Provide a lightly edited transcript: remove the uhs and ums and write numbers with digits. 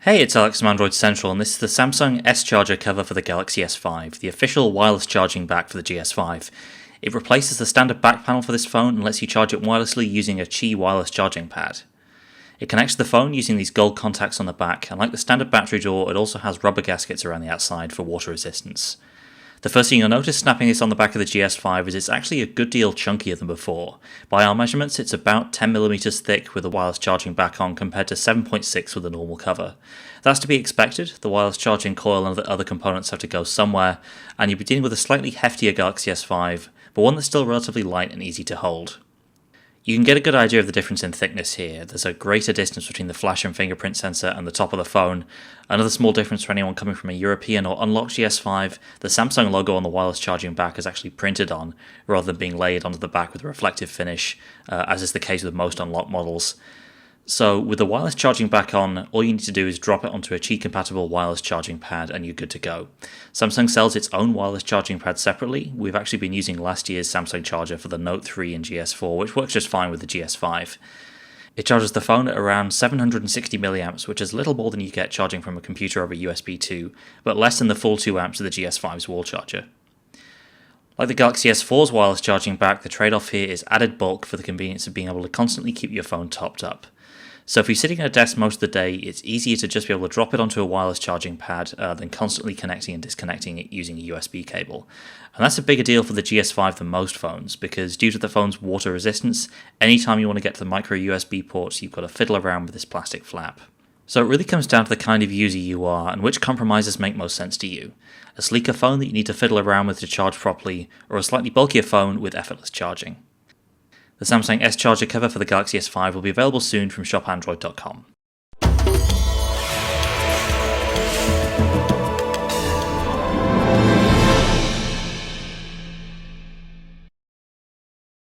Hey, it's Alex from Android Central, and this is the Samsung S Charger cover for the Galaxy S5, the official wireless charging back for the GS5. It replaces the standard back panel for this phone and lets you charge it wirelessly using a Qi wireless charging pad. It connects to the phone using these gold contacts on the back, and like the standard battery door, it also has rubber gaskets around the outside for water resistance. The first thing you'll notice snapping this on the back of the GS5 is it's actually a good deal chunkier than before. By our measurements, it's about 10mm thick with the wireless charging back on compared to 7.6 with the normal cover. That's to be expected. The wireless charging coil and the other components have to go somewhere, and you'll be dealing with a slightly heftier Galaxy S5, but one that's still relatively light and easy to hold. You can get a good idea of the difference in thickness here. There's a greater distance between the flash and fingerprint sensor and the top of the phone. Another small difference for anyone coming from a European or unlocked GS5, the Samsung logo on the wireless charging back is actually printed on, rather than being laid onto the back with a reflective finish, as is the case with most unlocked models. So with the wireless charging back on, all you need to do is drop it onto a Qi-compatible wireless charging pad and you're good to go. Samsung sells its own wireless charging pad separately. We've actually been using last year's Samsung charger for the Note 3 and GS4, which works just fine with the GS5. It charges the phone at around 760 milliamps, which is a little more than you get charging from a computer over USB 2, but less than the full 2 amps of the GS5's wall charger. Like the Galaxy S4's wireless charging back, the trade-off here is added bulk for the convenience of being able to constantly keep your phone topped up. So if you're sitting at a desk most of the day, it's easier to just be able to drop it onto a wireless charging pad than constantly connecting and disconnecting it using a USB cable. And that's a bigger deal for the GS5 than most phones, because due to the phone's water resistance, anytime you want to get to the micro USB ports, you've got to fiddle around with this plastic flap. So it really comes down to the kind of user you are and which compromises make most sense to you. A sleeker phone that you need to fiddle around with to charge properly, or a slightly bulkier phone with effortless charging. The Samsung S Charger cover for the Galaxy S5 will be available soon from shopandroid.com.